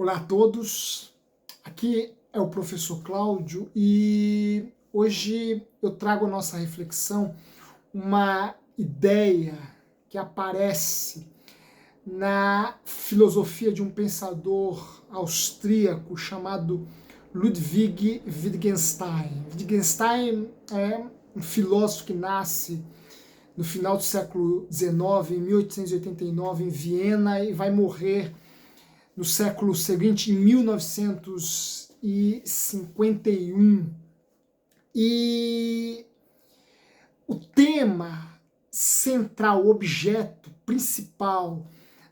Olá a todos, aqui é o professor Cláudio e hoje eu trago a nossa reflexão uma ideia que aparece na filosofia de um pensador austríaco chamado Ludwig Wittgenstein. Wittgenstein é um filósofo que nasce no final do século XIX, em 1889, em Viena, e vai morrer no século seguinte, em 1951. E o tema central, o objeto principal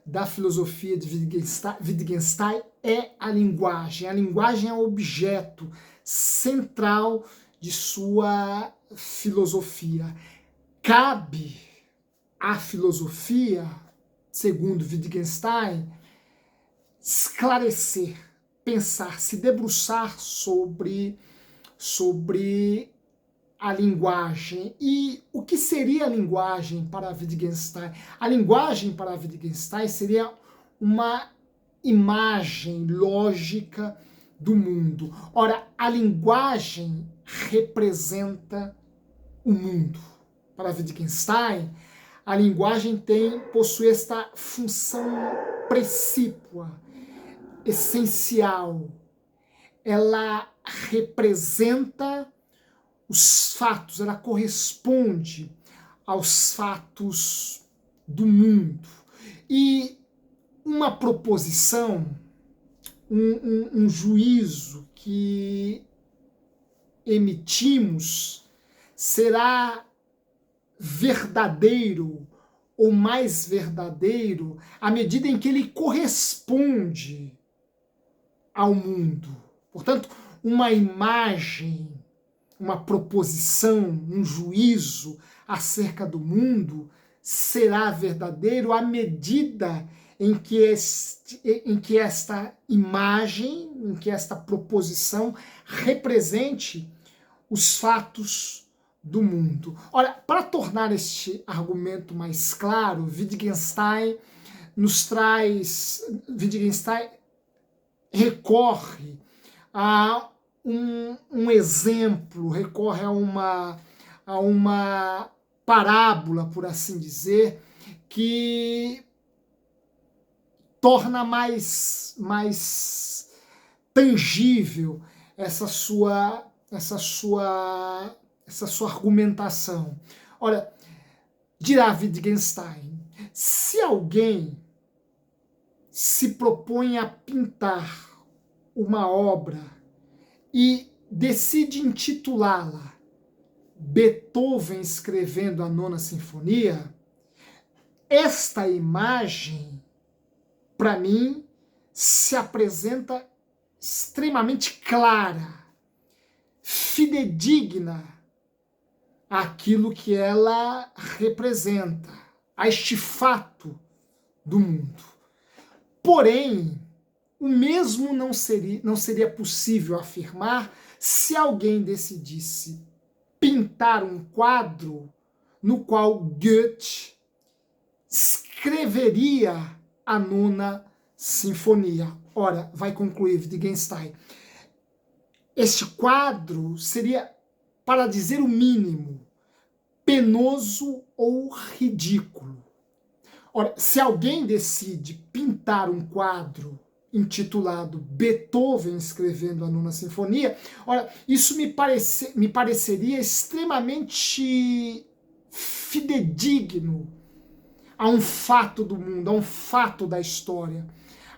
da filosofia de Wittgenstein é a linguagem. A linguagem é o objeto central de sua filosofia. Cabe à filosofia, segundo Wittgenstein, esclarecer, pensar, se debruçar sobre a linguagem. E o que seria a linguagem para Wittgenstein? A linguagem para Wittgenstein seria uma imagem lógica do mundo. Ora, a linguagem representa o mundo. Para Wittgenstein, a linguagem possui esta função precípua, essencial. Ela representa os fatos, ela corresponde aos fatos do mundo. E uma proposição, um juízo que emitimos será verdadeiro ou mais verdadeiro à medida em que ele corresponde ao mundo. Portanto, uma imagem, uma proposição, um juízo acerca do mundo será verdadeiro à medida em que esta imagem, em que esta proposição represente os fatos do mundo. Ora, para tornar este argumento mais claro, Wittgenstein recorre a um exemplo, recorre a uma parábola, por assim dizer, que torna mais tangível essa sua argumentação. Olha, dirá Wittgenstein, se alguém se propõe a pintar uma obra e decide intitulá-la Beethoven escrevendo a Nona Sinfonia, esta imagem, para mim, se apresenta extremamente clara, fidedigna àquilo que ela representa, a este fato do mundo. Porém, o mesmo não seria possível afirmar se alguém decidisse pintar um quadro no qual Goethe escreveria a Nona Sinfonia. Ora, vai concluir Wittgenstein, este quadro seria, para dizer o mínimo, penoso ou ridículo. Ora, se alguém decide pintar um quadro intitulado Beethoven escrevendo a Nona Sinfonia, ora, isso me pareceria extremamente fidedigno a um fato do mundo, a um fato da história,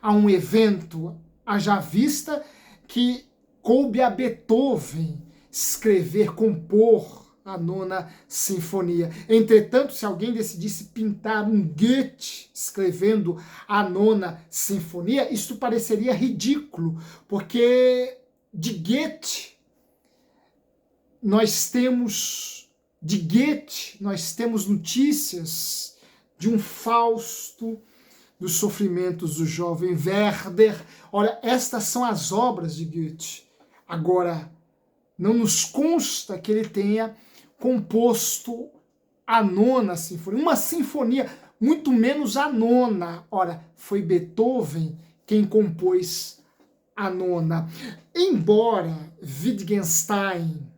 a um evento haja vista que coube a Beethoven escrever, compor a Nona Sinfonia. Entretanto, se alguém decidisse pintar um Goethe escrevendo a Nona Sinfonia, isso pareceria ridículo, porque de Goethe nós temos notícias de um Fausto, dos sofrimentos do jovem Werther. Olha, estas são as obras de Goethe. Agora, não nos consta que ele tenha composto a Nona Sinfonia, uma sinfonia, muito menos a nona. Ora, foi Beethoven quem compôs a nona. Embora Wittgenstein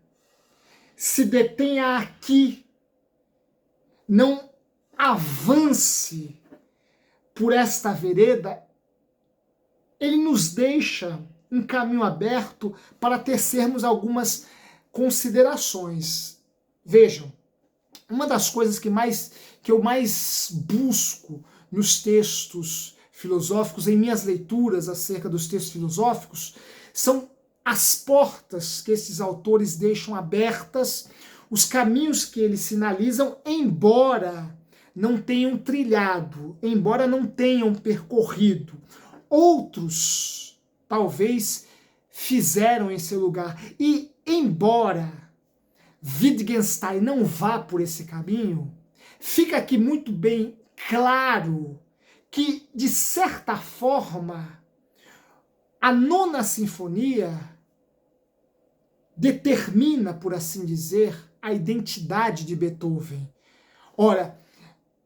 se detenha aqui, não avance por esta vereda, ele nos deixa um caminho aberto para tecermos algumas considerações. Vejam, uma das coisas que eu mais busco nos textos filosóficos, em minhas leituras acerca dos textos filosóficos, são as portas que esses autores deixam abertas, os caminhos que eles sinalizam, embora não tenham trilhado, embora não tenham percorrido. Outros, talvez, fizeram em seu lugar. E, embora Wittgenstein não vá por esse caminho, fica aqui muito bem claro que, de certa forma, a nona sinfonia determina, por assim dizer, a identidade de Beethoven. Ora,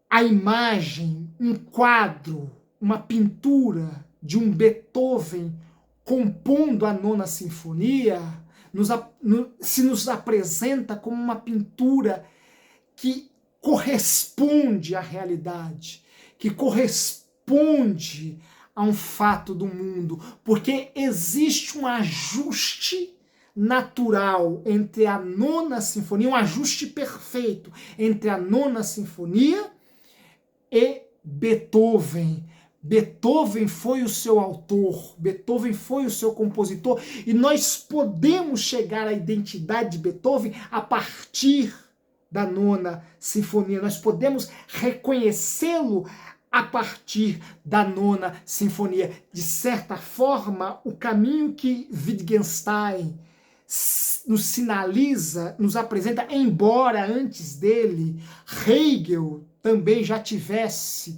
a imagem, um quadro, uma pintura de um Beethoven compondo a nona sinfonia se nos apresenta como uma pintura que corresponde à realidade, que corresponde a um fato do mundo, porque existe um ajuste natural entre a nona sinfonia, um ajuste perfeito entre a nona sinfonia e Beethoven. Beethoven foi o seu autor, Beethoven foi o seu compositor, e nós podemos chegar à identidade de Beethoven a partir da nona sinfonia. Nós podemos reconhecê-lo a partir da nona sinfonia. De certa forma, o caminho que Wittgenstein nos sinaliza, nos apresenta, embora antes dele Hegel também já tivesse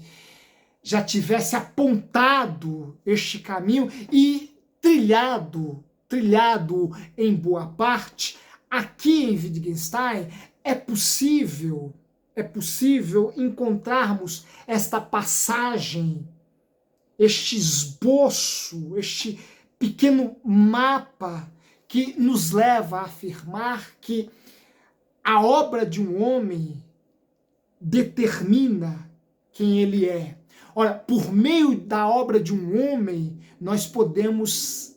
apontado este caminho e trilhado em boa parte, aqui em Wittgenstein é possível encontrarmos esta passagem, este esboço, este pequeno mapa que nos leva a afirmar que a obra de um homem determina quem ele é. Ora, por meio da obra de um homem, nós podemos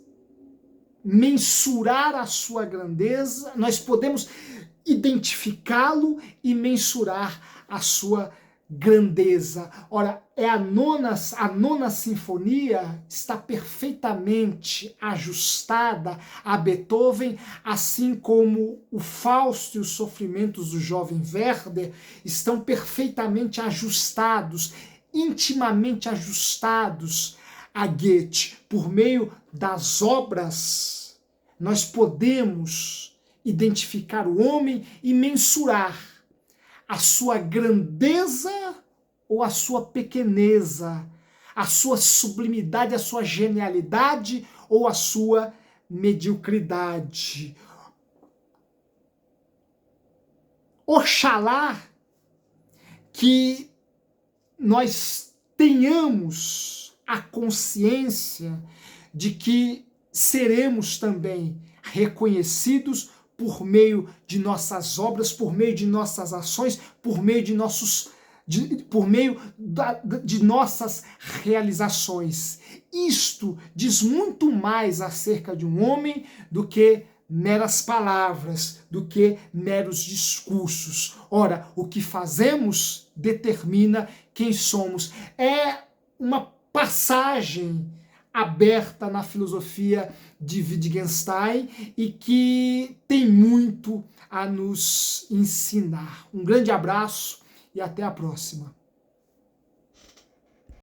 mensurar a sua grandeza, nós podemos identificá-lo e mensurar a sua grandeza. Ora, a nona sinfonia está perfeitamente ajustada a Beethoven, assim como o Fausto e os sofrimentos do jovem Werther estão perfeitamente ajustados, intimamente ajustados a Goethe. Por meio das obras, nós podemos identificar o homem e mensurar a sua grandeza ou a sua pequeneza, a sua sublimidade, a sua genialidade ou a sua mediocridade. Oxalá que nós tenhamos a consciência de que seremos também reconhecidos por meio de nossas obras, por meio de nossas ações, por meio de nossas realizações. Isto diz muito mais acerca de um homem do que meras palavras, do que meros discursos. Ora, o que fazemos determina quem somos. É uma passagem aberta na filosofia de Wittgenstein e que tem muito a nos ensinar. Um grande abraço e até a próxima.